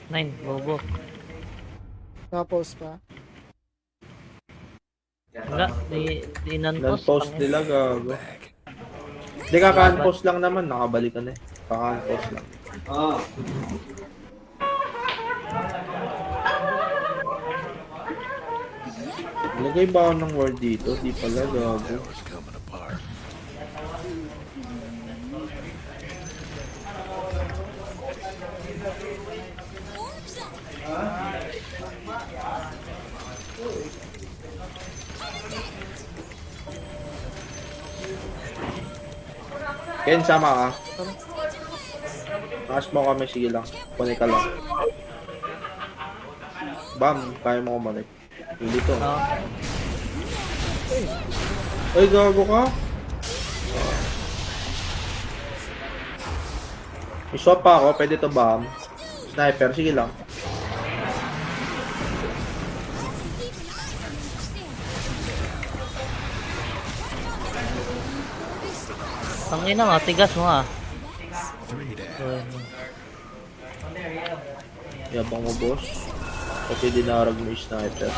9, bobo. Tapos pa. Wala, di non-post. Non-post nila, gago. Hindi, kaka-unpost lang naman. Nakabalik ka na eh. Kaka-unpost lang. Lagay ba ako ng word dito? Di pala, gago. Ken, sama ka. Takas mo kami, sige lang. Kunin ka lang. Bam, kaya mo kumanik. Hindi to. Oh. Ay, gago ka. May swap pa ako, pwede to bam. Sniper, sige lang. Tangina nga, tigas mo ah. Yabang mo, boss. Kasi dinarag mo yung sniper.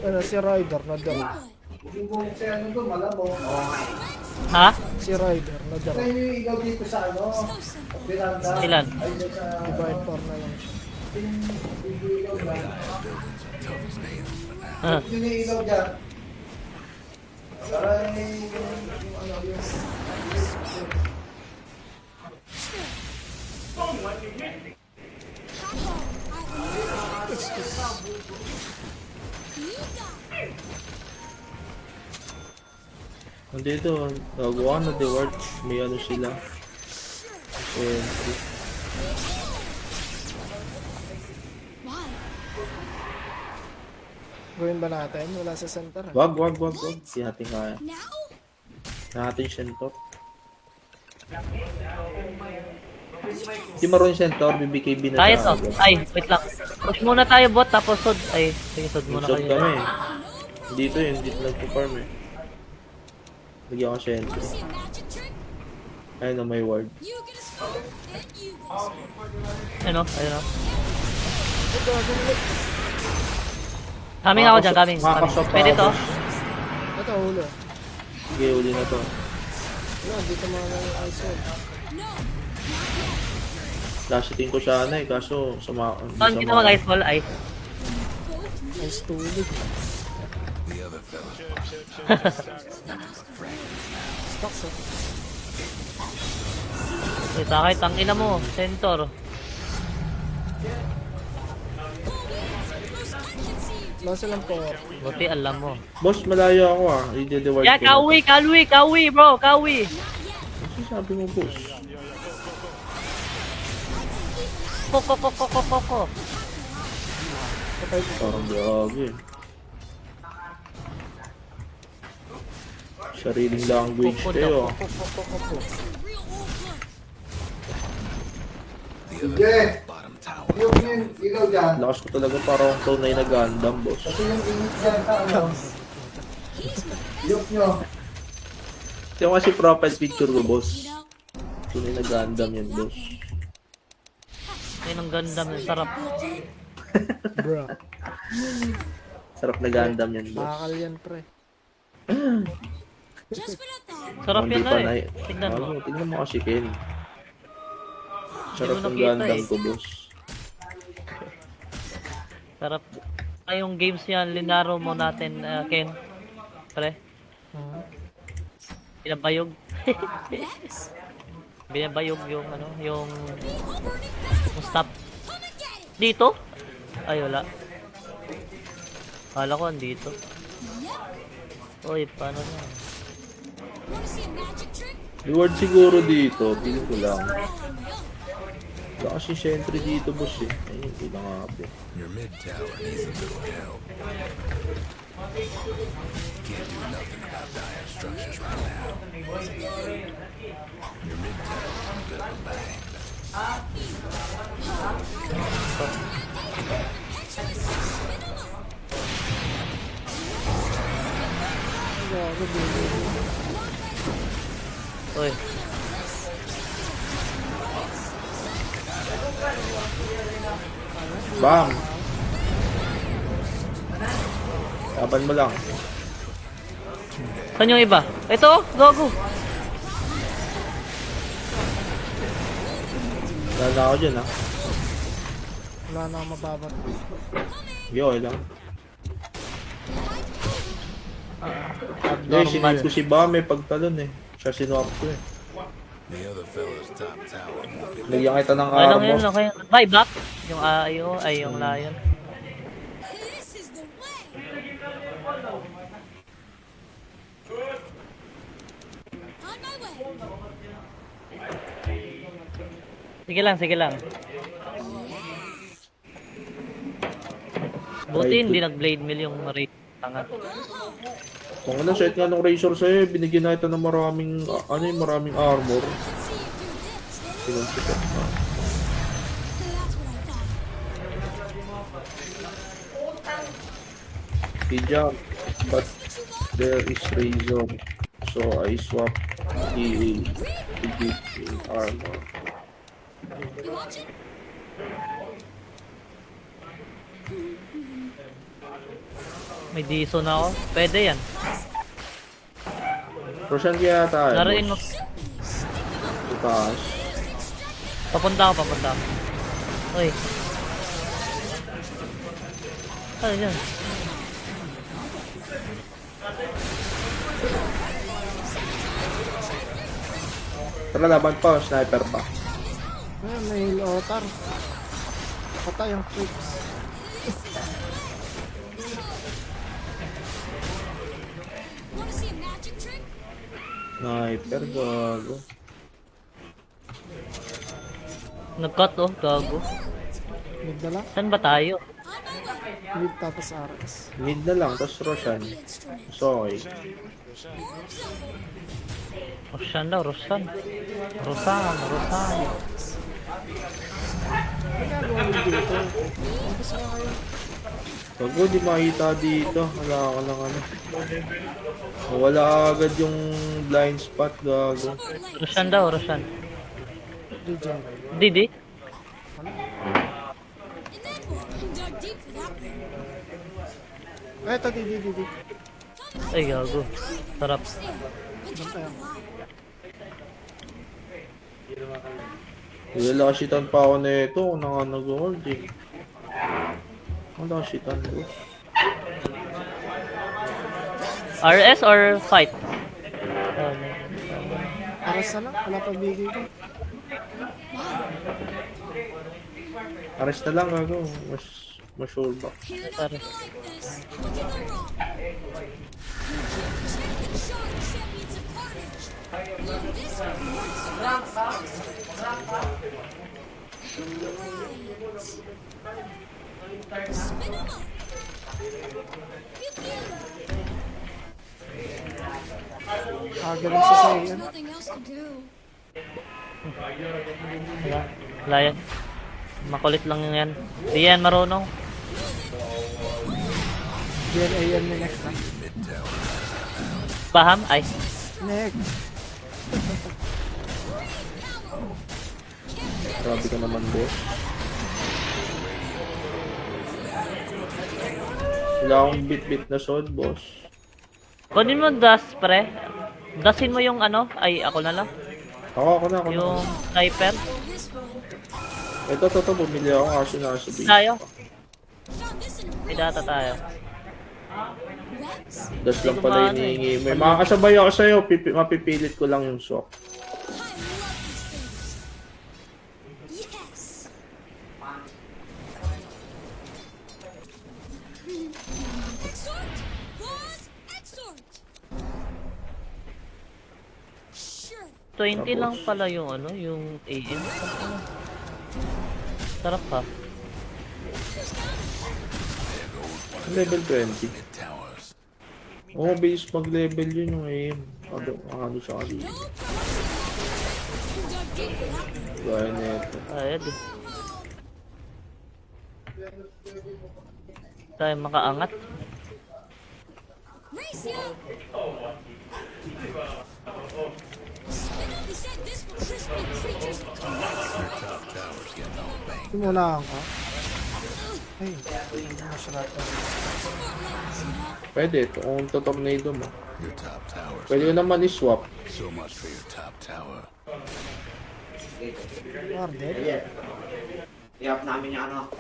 Ano, si Ryder na daro. Ha? Si Ryder na daro. Ilan? Divide par na lang siya. Ah. Nandito, gagawa na the word. May ano sila. Entry. Gawin ba natin? Wala sa center. Wag. Hindi natin kaya. Natin center. Hindi maroon yung center, BBKB na Kaya to. agad. Ay, wait lang. Push muna tayo bot, tapos sod. Ay, sige, sod muna Shot kayo. kami. Dito yun, dito nagpo-farm eh. Lagyan ko center. Ayun na may ward. Ano? Ayun o. Coming ako dyan, coming. Makakasok pa Pwede ako. to? Ito, huli. Sige, uli na to. Wala, dito mga yung ISO. Lashitin ko siya na eh, kaso sama. Saan kita mag-ice ball? Ay. Ice tubig. Stocks oh. Ay, sakay, tangina mo. Center. Wala silang power. Buti alam mo. Boss, malayo ako ah. I-de-ward Yeah, kawi, bro. Kawi. Ano sabi mo, boss? Ko. Parang grabe. Sariling language kayo. Sige. Yung ikaw dyan. Lakas ko talaga parang tunay na Gundam, boss. Kasi yung init dyan sa ano. Yok nyo. Yung kasi profile picture ko, boss. Tunay na Gundam yan, boss. Ayun ang ganda ng sarap. Bro. Sarap na Gundam yan, boss. Bakal yan, pre. Sarap yan Hindi pa na eh. Tignan mo. Tignan mo kasi, Ken. Sarap Hindi mo ng nakita Gundam eh. ko, boss. Sarap. Ay, yung games yan, linaro mo natin, Ken. Pre. Binabayog. Binabayog yung ano, yung stop. Dito? Ay, wala. Kala ko andito. Uy, paano na? Reward siguro dito. Tingin ko lang. Wala kasi sentry dito, boss eh. Ayun, hindi lang nga. Your mid tower needs a little help. Can't do nothing about dire structures right now. Your mid tower is a bit of a bang. Gago, baby. Uy. Bam! Laban mo lang. Saan yung iba? Ito, gago. Wala na ako dyan ha. Wala na akong mababat. Yo, okay lang. Hindi, sinave ko si Bam pagtalon eh. Siya sinuwap ko eh. The other fella's top tower. Lagyan kita ng Okay lang yun, armor. okay. Bye, back. Yung ayo ay yung lion. This is the way. On my way. Sige lang, sige lang. Buti hindi nag-blade mill yung raid. Tanga. Kung ano, set nga ng Razor sa'yo, binigyan na kita ng maraming, maraming armor. Let's see you do this. Sinunsikat na. That's what I thought. He jumped, but there is Razor. So I swap EA to give him armor. You watching? May diso na ako. Pwede yan. Roshan kaya tayo. Laruin mo. Itaas. Papunta ako, papunta ako. Uy. Ano yan? Tara, laban pa. Sniper pa. Ayun, may Otar. Patay ang creeps. Want to see a magic trick? Sniper, gago. Nag-cut oh, gago. Mid na lang. Saan ba tayo? On my way. Mid tapos RS. Mid na lang, tapos Roshan. The instrument. So, okay. Roshan daw, Roshan. Rosan, Rosan. Ano ginagawa mo dito? Tapos nga kayo. Gago, di makita dito. Wala ka lang ano. Wala agad yung blind spot, gago. Roshan daw, Roshan. Regen. Didi? And then dug deep for that one. Eto, di. Ay, gago. Sarap. Bantayan. Ilalasitan pa ako na ito kung nag-hold eh. Lalasitan ko. RS or fight? RS na lang. Wala pa bigay ko. Arrest na lang gago. Mas sure back. You're not Sorry. gonna like this. Look at the rock. Check the shark champions of carnage. This one works rocks faster. Right. Spin 'em up. Pew pew. Galing siya sa There's iyo. nothing else to do. Wala. Wala yan. Makulit lang yan. Di yan marunong. GNA yan ni next na. Paham? Ay. Next. Grabe ka naman, boss. Wala akong bit-bit na sword, boss. Kunin mo dust, pre. Dasin mo yung ano. Ay, ako na lang. Ako na. Yung sniper. This one. Ito, bumili ako kasi nasa base. Tayo. Found this in a May real data tayo. Rex. Das lang pala hinihingi. May makakasabay ako sa'yo, mapipilit ko lang yung swap. I love these things. Yes. Exort. Laws. Exort. Sure. 20 lang pala yung ano, yung AM. Sarap pa. Level 20. Mid towers. Oo, base mag-level yun yung aim. Ano siya kasi. No problem. Dug deep for that one. Gaya na ito. Ayun. Tayo makaangat. Race ya. Tumunahan ka. Ay, hindi mo siya natin. Pwede, kung tornado mo. Your top tower. Pwede ko naman i-swap. So much for your top tower. Guarded. I-off namin yung ano,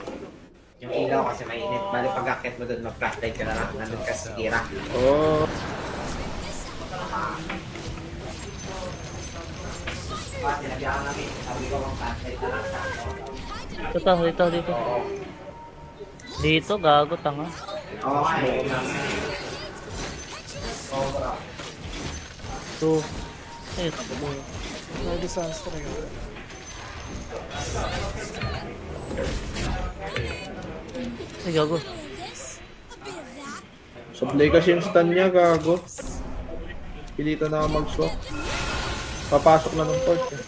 yung ilaw kasi mainit. Bali pag-akit mo doon, mag-flashlight ka na lang. Nandun ka sa tira. Oh, Sinabiyaan namin. Sabi ko ang flashlight na lang sa Dito. Dito, gago, tanga. Oo nga eh. So, eh, Ready Sunstrike. ay, gago. This, a bit of that. sablay kasi yung stun niya, gago. Pilitan na ako mag-swap. Papasok na ng port eh.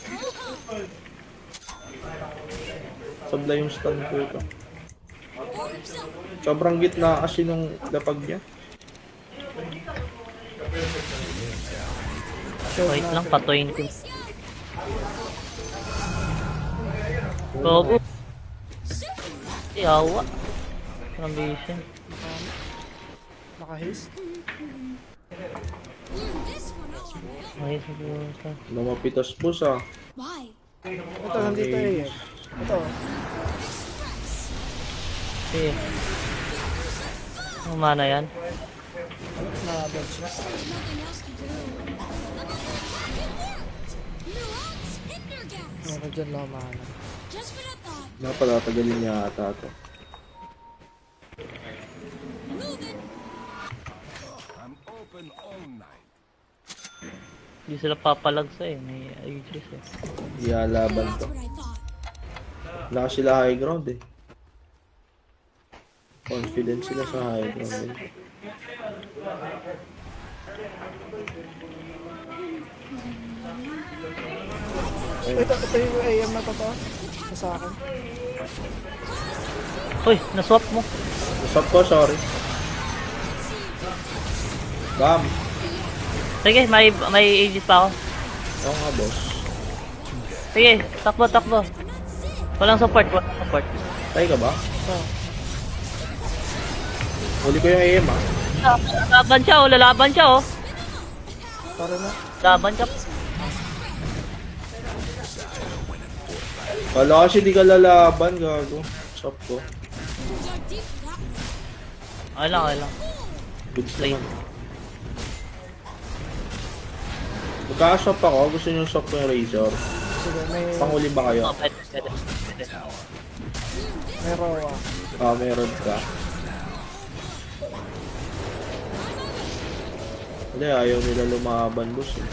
Sablay yung stun ko ito. Sobrang gitna kasi nung lapag niya. Wait lang, patuin ko. Gago. Yawa. Ambition. Naka-haste. This one all. Ay, siguro. Lumapitas boss ah. Why? Ito, nandito eh. Ito. Okay. Ang mana yan? Na-dodge na. Nothing else to do. Neurons, hinder gas. Meron dyan lang mahana. Just what I thought. Napalatagalin niya ata ito. Moving. I'm open all night. Hindi sila papalagsa eh. May Aegis eh. Iyalaban That's to. what I thought. Wala sila high ground eh. Confident sila sa high ground eh. Ito yung AM na totoo. Ito sa akin. Uy, naswap mo. Usap ko, sorry. Bam! Sige, may Aegis pa ako. Oo nga boss. Sige, takbo. Walang support. Tayo ka ba? Ito. Huli ko yung AM ah. Lalaban siya oh. Tara na. Laban ka. Kala kasi di ka lalaban, gago. Usap ko. Dug deep for that one. Okay lang. Goods Play. naman. Magka-shop ako, gusto nyo shop ko yung Razor. Sige, may Panghuli ba kayo? Oh, pwede. Roa. Ah, meron ka. Hindi, ayaw nila lumaban, boss eh.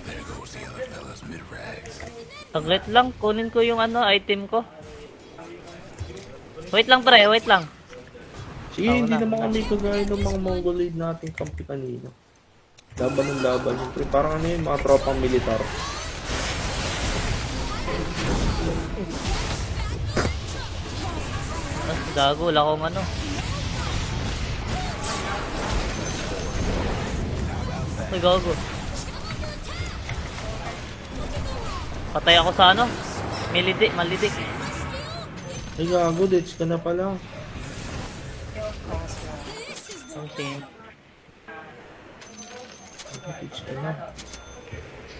There goes the other fellas mid-rags. Saglit lang, kunin ko yung ano, item ko. Wait lang pre, wait lang. Sige, Oo hindi na. naman kami kagaya ng mga Mongoloid nating kampi kanina. Laban ng laban yun, pre. Parang ano yun, mga tropang militar. Gago, wala akong ano. Ay, gago. Patay ako sa ano? Malidik. Ay, gago, ditch ka na pala. Something. Ditch ka na.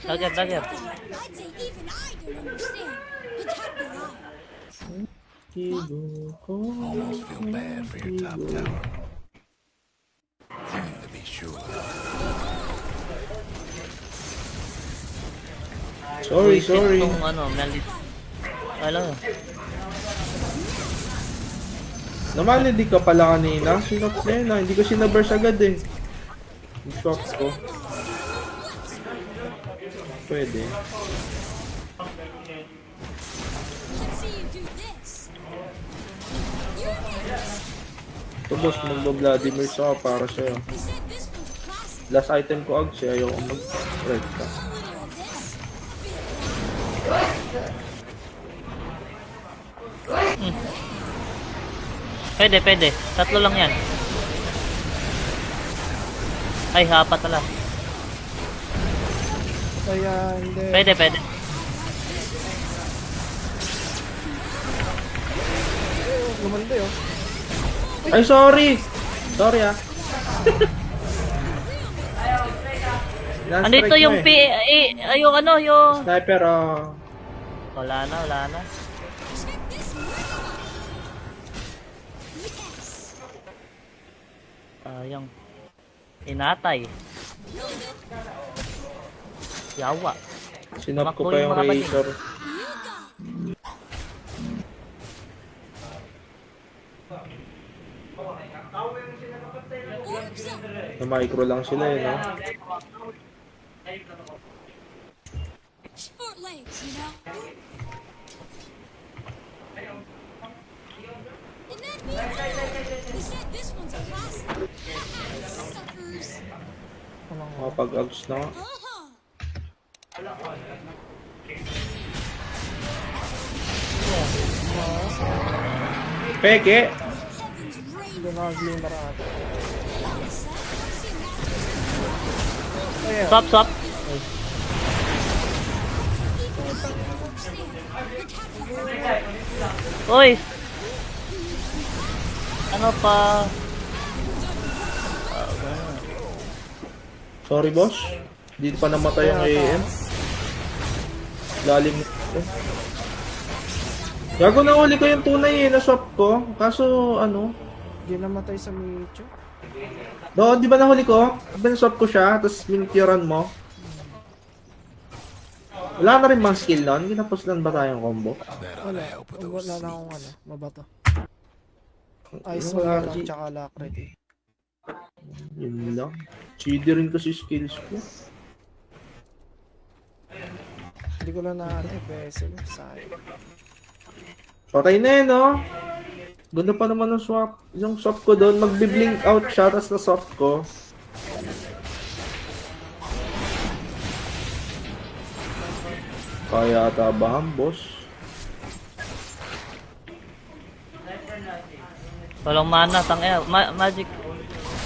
Dagger. I'd say even I don't understand. But that'd be lying. Kigo ko. Almost feel bad for your top tower. To be sure. Sorry. Itong ano, malidik. Alam mo. Namalidig ka pala kanina. Sinop na yun ah. Hindi ko sinaburst agad eh. Shock ko. Pwede. Let's see you do this. Ito boss, magbo-Vladimir sa para sa'yo. You said this was a classic. Last item ko ag siya, ayaw ko mag-red ka. A little of this. Pwede. Tatlo lang yan. Ay, apat na lang. Kaya hindi. Pwede, pwede. Lumanda yun. Ay, sorry! Sorry ah. Andito yung yung ano, yung... Sniper, oh. Wala na, wala na. Check this move. Yung... Inatay. Yawa. Sinop ko Tumakbo pa yung yung mga baling. Razor. Orbs up. Na-micro lang sila eh, no? Short legs, you know. And that means they said this one's a classic. Suckers. Makapag-ags na nga. Uh-huh. Peke! Heaven's rain. Hindi nakaglimmer ata. Stop, stop. Uy! Ano pa? Sorry, boss. Dito pa namatay ang AM. Lalim nito. Gago na uli ko yung tunay eh, na-swap ko. Kaso, ano? Hindi namatay sa Micho. Do, di ba nahuli ko? Ben-swap ko siya, tapos minitiran mo. Wala na rin bang skill nun? Ginapos lang ba tayong combo? That ought to help with those Wala na sneak. akong ano, mabato. Ice Yung wala lang, RG. tsaka Lacret eh. Yun lang. Cheaty rin kasi skills ko. Hindi ko lang natin vessel, sayang. Patay na yun, no? Ganda pa naman ng swap. Yung swap ko doon, magbi-blink out siya, tapos na-swap ko. Kaya ata ba, boss? Walang mana, tangina. Magic.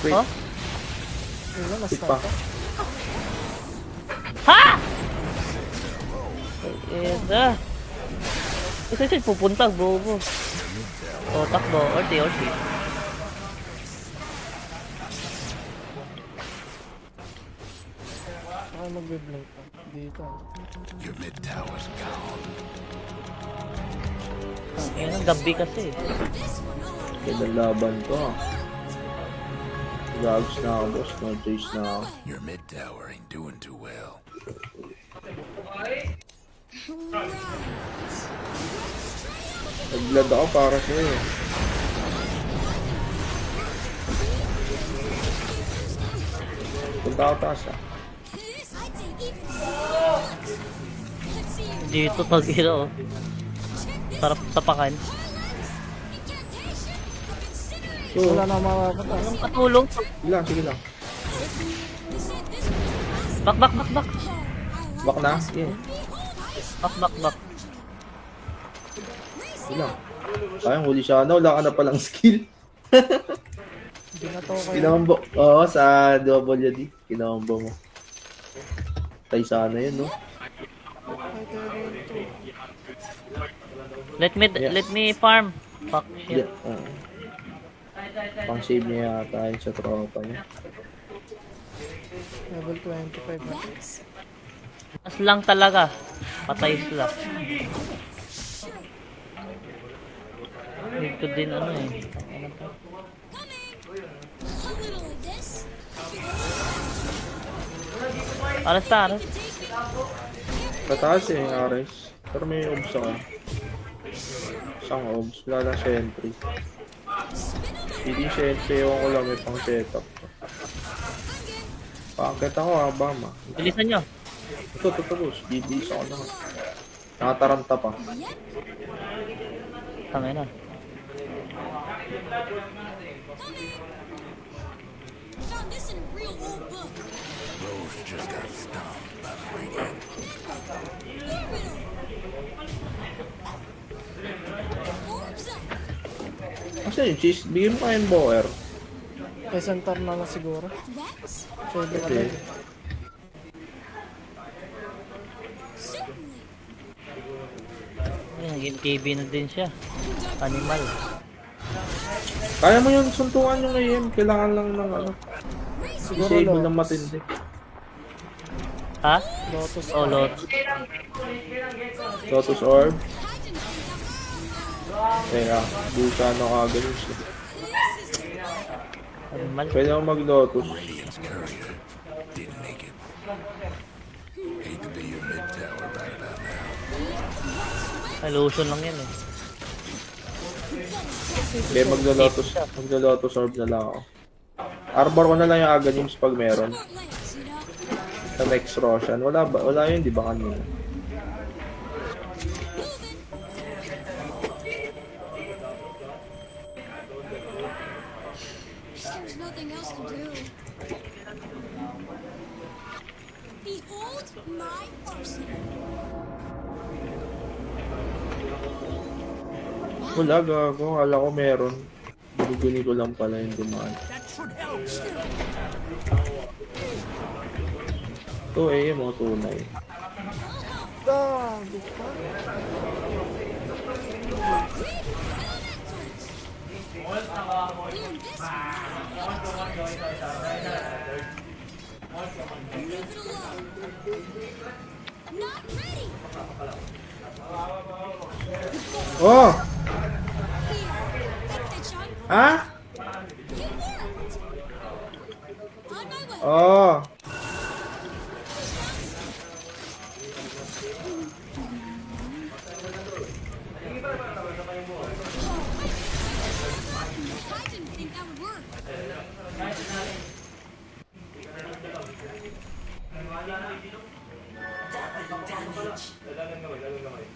Wait, Oh? Wala, wait na-start pa. ka. Ha! Eda. Kasi pupunta, bobo. O, takbo. Orti, orti. Saka magbe-blink pa. Dito. Your mid tower's gone. Ayun ang gabi kasi. Ganda laban to, ah. Gags na ako, boss. No choice na ako. Your mid tower ain't doing too well. Nag-blood ako para sa'yo. Punta ako taas, ah. This I take even more. Let's see you Dito tagino. Oh. check this Sarap tapakan. incantation. Consider it. So, Wala na makakata. Anong katulong? sige lang, sige lang. They said this one's a classic. Back, back, back, back. Oh, I like Back na? this Sige. one. Behold, ice Back, back, back. Sige lang. Sayang, huli siya. Ano, wala ka na palang skill. Hindi na to kayo. Kinombo. Oo, sa WD. Kinombo mo. Tay sana yun, no? Let me farm. Fuck shit. Yeah. Pang save niya yata yun sa tropa niya. Level 25 na. Mas lang talaga. Patay sila. Need ko din ano eh. Ano to? a little of this. Aras ta, aras. Tataas eh, Ares. Pero may obs ako. Isang obs. Wala lang sentry. Hindi sentry. Ewan ko lang may pang setup. Paakit ako ha, Bama. Bilisan nyo. Ito, boss. BBs ako na. Nakataranta pa. Tangin na. Found this in a real old book. Rose just got stomped by the Radiant. Orbs up. Kasi yung cheese, bigyan mo kayong bower. Eh, center na lang siguro. That's Pwede ka Kasi, lang. Team KB na din siya. Animal. Kaya mo yun, suntukan yung AM. Kailangan lang ng ano. Disable ng matindi. Ha? Lotus. Oh, Lot. Lotus Orb. Kaya, busa na kagano'n siya. Animal. Pwede ako mag-Lotus. Radiant's courier didn't make it. Hate to be your mid tower right about now. Illusion lang yan eh. Kaya maglo-Lotus Orb na lang ako. Arbor ko na lang yung Aghanims pag meron. Smart legs, you know? Sa next Roshan. Wala yun, di ba kanina? There's nothing else to do. Behold my arsenal. Wala, gago. Kala ko meron. Guguni ko lang pala yung dumaan. Ito AM o tunay. Gago pa. Leave it alone. Not ready. Oh! Take that shot. Ha? It worked. On my way. Oh! I didn't think that would work.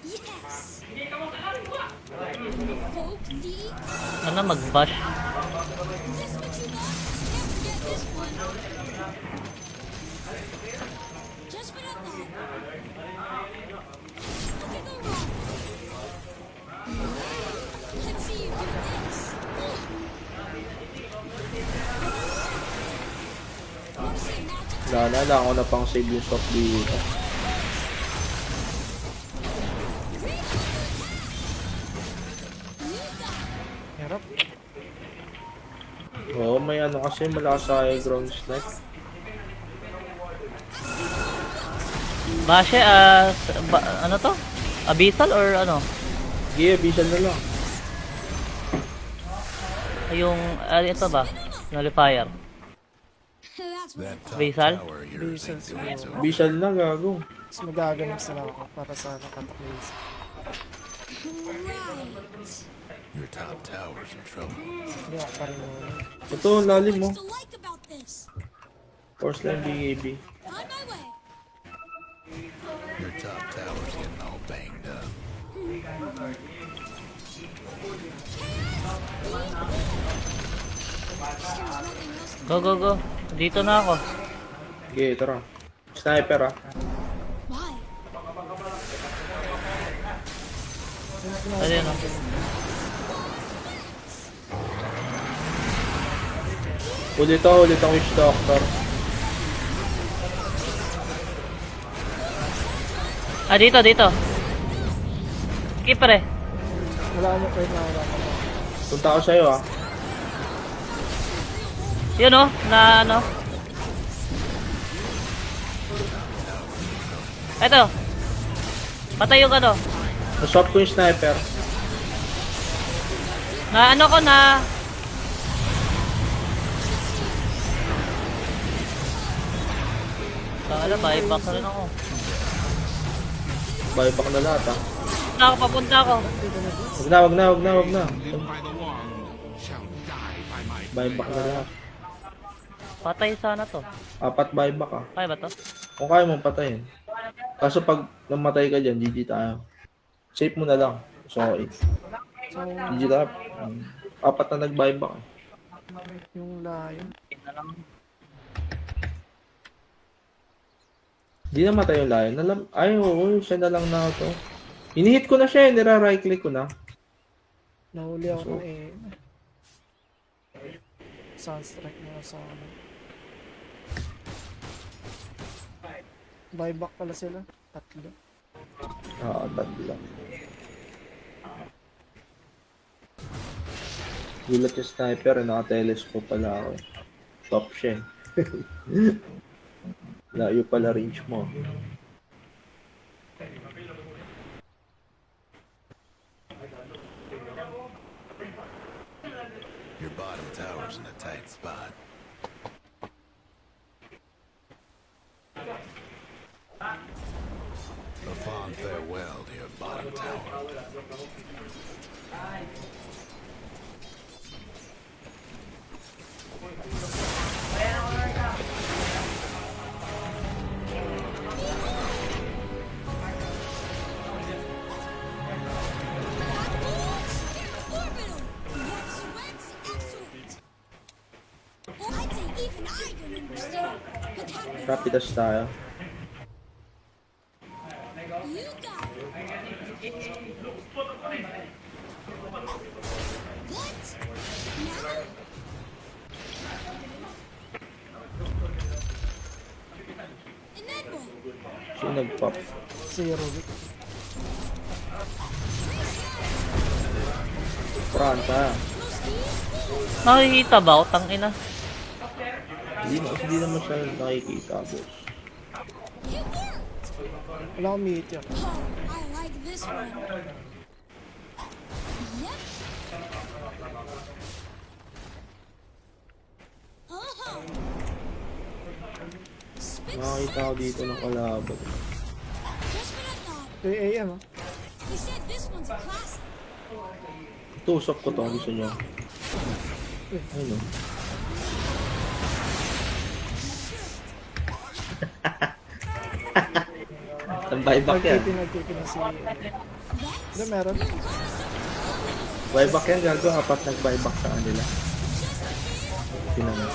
Yes. Poke the. Ano, mag-bash? This what you want? Can't forget this one. Just what I thought. Look at the rock. Let's see you do this. Want to see magic? Wala ako na pang save yung soft dito. Hirap. Oo, may ano kasi malakas sa high ground snipe. Bashe, ano to? Abyssal or ano? Sige, abyssal na lang. Ay, yung, ito ba? Nullifier. That's what I That top Basil? tower of yours ain't doing so. Abyssal na, gago. Mas magaganap sila ako para sa nakataklays. right. Your top tower's in trouble. Hindi ako pa rin muna. Ito, lalim mo. What's to like about this? Force line BAB. On my way. Your top tower's getting all banged up. There's nothing else to Go, go, go. Dito na ako. Sige, tara. Sniper ah. Why? Ayun, oh. Ulit ang Witch Doctor. Ah, dito, dito. Skip pre. Wala mo, wait na, wala mo. Punta ako sa'yo ah. Yun oh, na ano. Eto. Patay yung ano. Naswap ko yung sniper. Na ano ko na. Kala, buyback na rin ako. Buyback na lahat ah. Papunta ako. Wag na. Buyback na lahat. Patay sana to. 4 buyback ah. Kaya ba to? Kung kaya mong patayin. Kaso pag namatay ka dyan, GG tayo. Save mo na lang. Sorry. So, GG tayo. 4 na nag-buyback ah. yung layo. Na lang. Di namatay yung lion. Ay, oo, siya na lang na to. Inihit ko na siya, nira-right click ko na. Nahuli ako ng Sunstrike na sa ano. Buyback pala sila. 3. Ah, tatlo. Gulat yung sniper, naka-telescope pala ako. Top siya. Layo pala range mo. Your bottom tower's in a tight spot. A fond farewell to your bottom tower. Orbital! What sweats excellent! Well, I'd say even I don't understand. But that means Rapidas tayo. you got it. What? Now? And then what? Sino nag-pop? Si Rubik. Pranta. Nakikita ba ako? Tangina. Hindi naman siya nakikita, boss. It worked! Wala akong meteor. Oh, I like this one. Yep. Uh-huh. Spin Nakakita ko dito ng kalaban. Just what I thought. 3 AM ah. He said this one's a classic. Tusok ko to, gusto nyo. Ayun o. Ang buyback yan. Nagtitin na si... Ano meron? Buyback yan, gago. Apat nag-buyback sa kanila. Pinangat.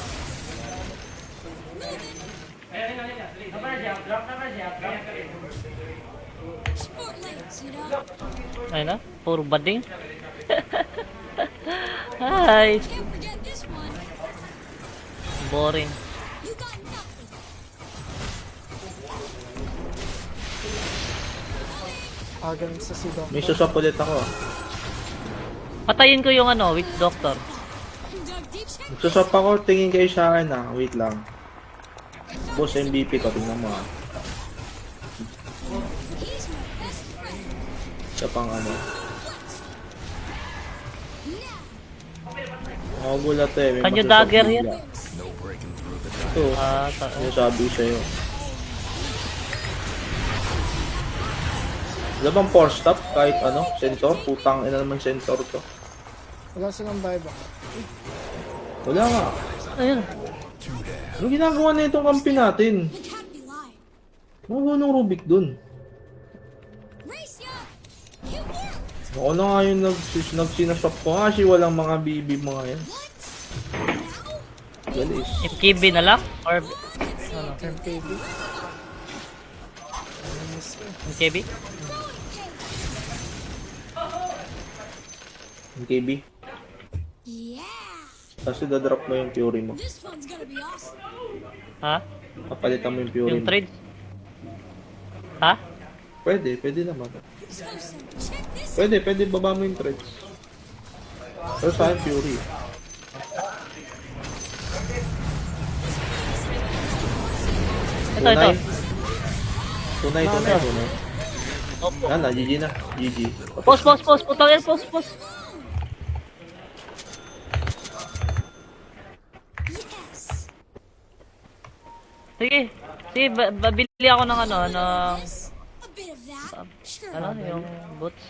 Sport legs, you know? Ayun na. Puro bading. Hi. Can't forget this one. Boring. You got nothing. Agan sa Sido. May susop ulit ako. Patayin ko yung ano, witch doctor. Dug deep check. Magsusop ako, tingin kayo sa akin ah. Wait lang. Boss MVP ko, tingnan mo ah. He's my best friend. Siya pang ano. Now, Makagulat eh. May Kanyo magsusop dagger bigla. yan? No breaking through the Ito, yung sabi sa'yo. Wala bang 4-stop kahit ano? Centaur? Putang ina naman Centaur to. Wala silang buyback. Wala nga. Ayun. Ano ginagawa na itong kampi natin? it can't be lying. Mga ng Rubik dun. Race ya! It worked! Ako na nga yung nagsinasop ko. Kasi walang mga BB mga yan. What? Now? Galis. MKB na lang? Or MKB. MKB? Yung KB. Yeah! Kasi dadrop mo yung Fury mo. This one's gonna be awesome. Ha? Kapalitan mo yung Fury Yung mo. trade? Ha? Pwede naman. So, check this Pwede baba mo yung trades. Pero sa akin Fury. Ito. Tunay. Yan na, GG na. GG. Post. Putang yan, post. Yes! Sige. Babili ako ng ano, ng... This? A bit of that? Sure. Ano, yung boots.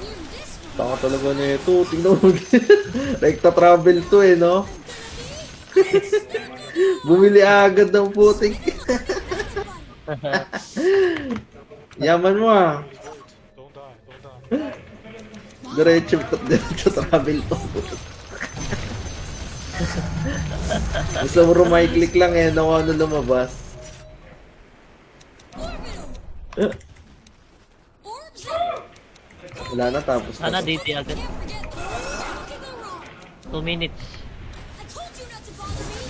Learn this one. Taka talaga na ito. Tingnan mo. Rekta travel to eh, no? Bumili agad ng putik. Yaman mo ah. Diretso travel to. Gusto mo rumay-click lang eh, no ano lumabas. Orbital! Orbs up! Wala na, tapos Sana na. DT agad. Can't forget this. Looking around. 2 minutes. I told you not to bother me.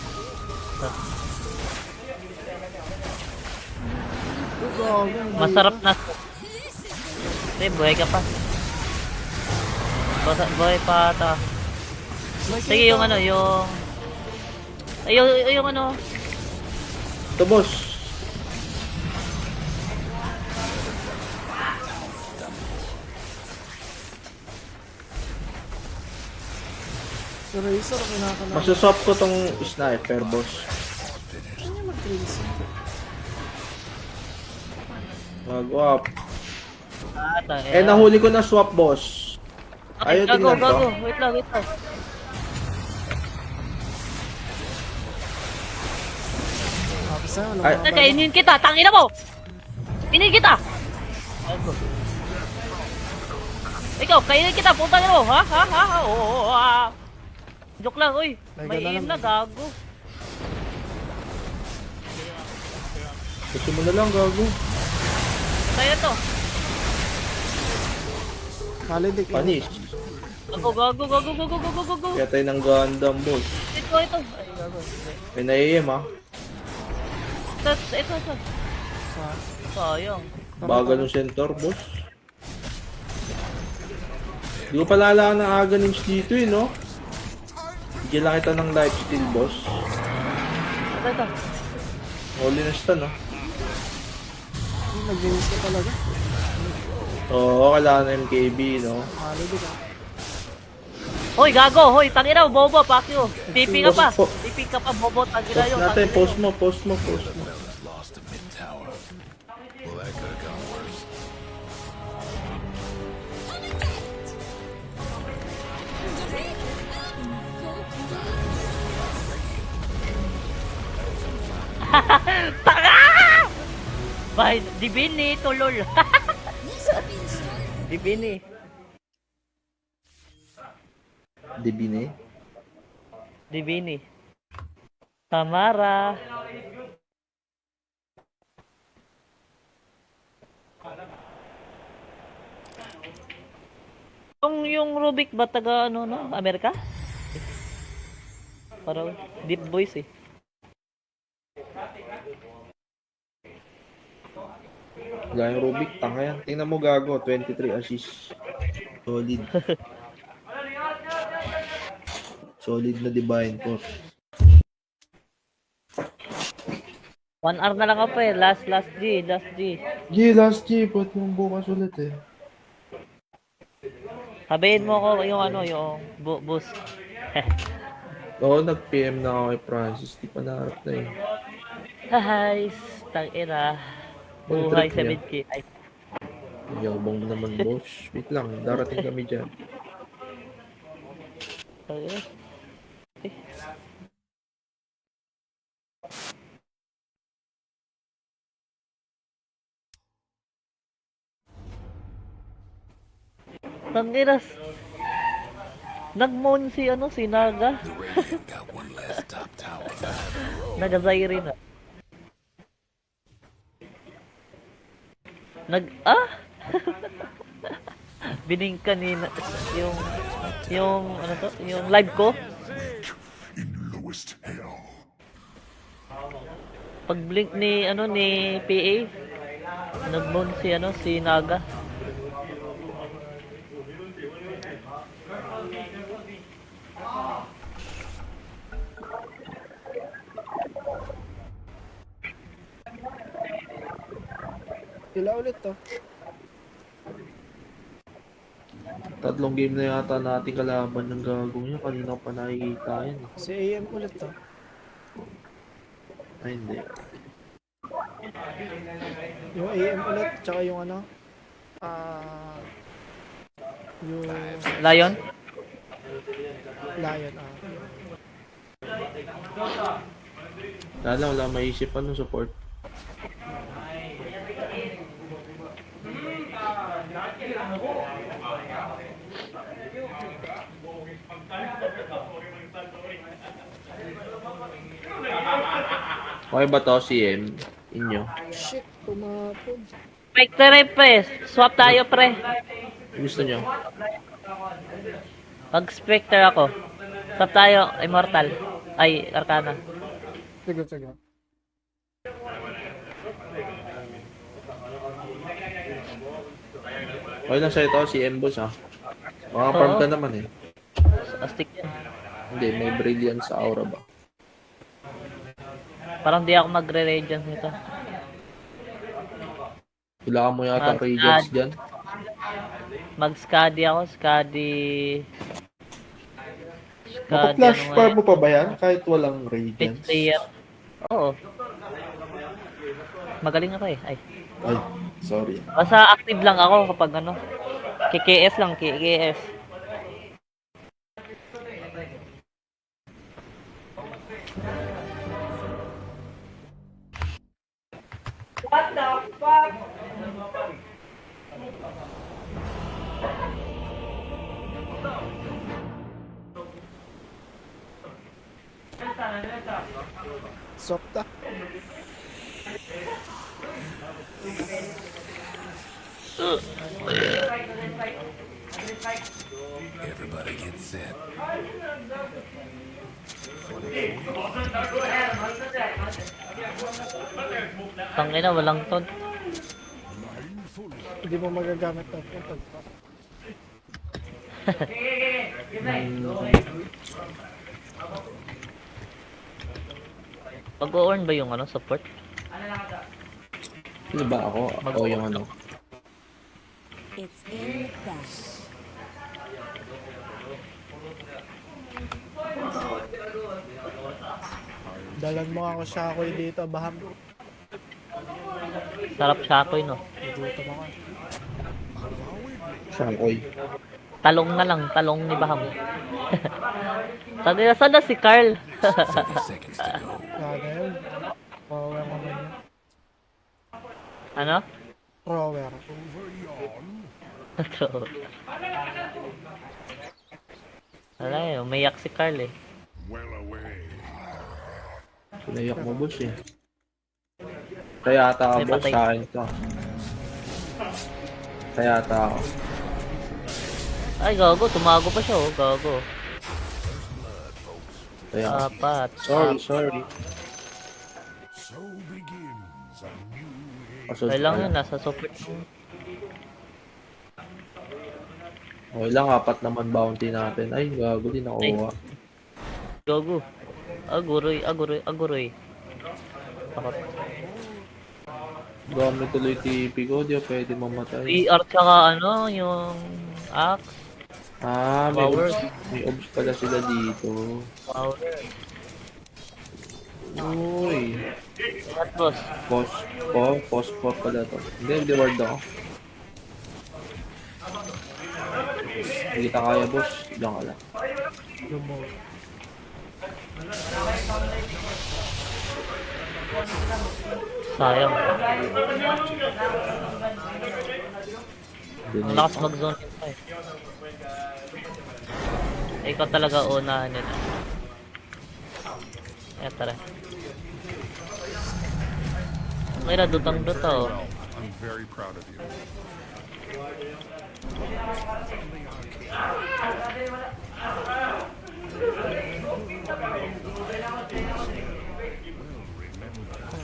Masarap na. This is Hindi, buhay ka pa. Buhay pa ata. Sige, yung ano, yung... Ay, yung ano. Ito, boss. Si Razor, kinakalaman. Masaswap ko tong sniper, boss. Ano yung mag-Razor? Mag-up. Tangina. Eh, nahuli ko na swap, boss. Okay, Ayaw tingnan gago. ko. Wait lang. Tapos na, wala Ay. mga Teka, inin kita, tangina mo! Inin kita! Gago. Ikaw, kainin kita, putang ina mo, ha? Oo, Joke lang, uy. Ay, May ganda aim lang. na, gago. Gusto mo na lang, gago. Kaya to. Holiday ka. Panis. Gago. Kaya tayo ng Gundam, boss. Ito. Ay, gago. May na-AM, ha. Ito. Sayang. Bagal ng centaur, boss. Di ko palala ng aga ng dito, eh, no? Bigyan lang kita ng lifesteal, boss. Ito. Holy na stun, ha. Nag-games ka talaga. Oo, kailangan ng MKB, no? Holiday ka. Hoy, gago. Hoy, tangina mo, bobo, pakyo. TP ka pa. Post- po- TP ka pa, bobo, tangina Post yun. natin, tangina post yun. mo. Lost the mid tower. Well, that could have gone worse. Tanga! Bay, dibini, tulol. Dibini. Dibine. Dibini. Tamara. Yung Rubik ba taga ano no? Amerika? Parang deep voice eh. Gayang Rubik, tanga yan. Tingnan mo, gago. 23 assists. Solid. Solid na divine force. 1 hour na lang ako eh. Last G. Last G. Ba't yung bukas ulit eh? Sabihin mo ko yung ano, yung boost. Oo, nag-PM na ako kay Francis. Di pa naharap na eh. Hi, tangina. Uy, Buhay trip sa niya. midkey. Ay, Yabang naman, boss. Wait lang, darating kami dyan. tangina. Eh. Tanginas. Nag-moon si ano, si Naga. The Radiant got one last top tower. Naga-Zairi na. Biningka ni yung ano to, yung live ko. In lowest hell. Pag blink ni ano ni PA, nag-moon si ano, si Naga. Kila ulit to. Tatlong game na yata natin kalaban ng gagong yan. Kanina ko pa nakikita yan. Si AM ulit to. Ay, hindi. Yung AM ulit, tsaka yung ano. Yung Lion? Lion. Wala maisip ano support. Okay ba to, CM? Inyo? Shit, tumapon. Spectre pre, swap tayo pre. Gusto nyo? Mag Spectre ako. Swap tayo, Immortal. Ay, Arcana. Sige. Okay lang sa'yo to, CM boss ha. Makaparm ka Oo. naman eh. Astig yan. Hindi, may brilliance sa aura ba? Parang di ako magre-radiance nito. Kailangan mo yata Mag- radiance dyan. Mag-scadi ako, scadi... Scadi, Mapa-flash ano nga farm yan? mo pa ba yan? Kahit walang Pit radiance? player. Oo. Magaling ako eh. Ay. Ay, sorry. Basta active lang ako kapag ano. KKS lang, KKS. Softa. Everybody get set. Tangina, walang ton. Hindi mo magagamit na ito. Mag-o-earn ba yung ano, support? Sino ba ako? Ako yung ano? It's in the bag. Dalan mo ako shakoy dito, baham. Sarap shakoy, no? Nagutom ako. Shankoy. Talong na lang, talong ni Baham. Tangina, saan na si Carl? 30 seconds to go. Sana yun. Rower naman yun. Ano? Rower. Wala eh, umiyak si Carl eh. Well away. Pinayak mo, boss eh. Kaya ata ako, May boss, patay. sa akin to. Kaya ata ako. Ay, gago, tumago pa siya oh, gago. Kaya Apat. sorry. So begins a new age. Kaso, Okay lang yun, nasa support. Okay lang, 4 naman bounty natin. Ay, gago din nakuha. Gago. Aguroy. Takot. Gamit tuloy TP ko, di ako pwede mamatay. PR tsaka ano, yung axe. Ah, Power. may obs pala sila dito. Power. Uy. Ingat boss. Post pala to. Hindi ward ako. Hindi kita kaya, boss. Diyan ka lang. Lumaw. Sayang. Ang Dinate. lakas mag-zone yun pa eh. Ikaw talaga unahan nila. Eh, tara. May nadutang-duta oh. I'm very proud of you.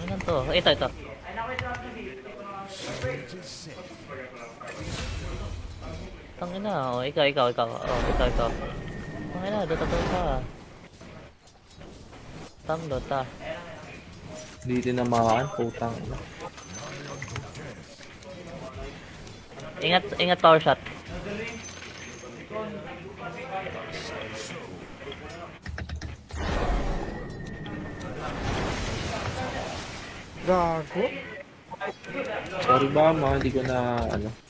Ano to? Ito. Tangina, oh, ikaw. Oh, ikaw. Tangina, dota. Dota. Hindi tinamaan, putang. Ingat power shot. Gago. Sorry ba, hindi ko na, ano.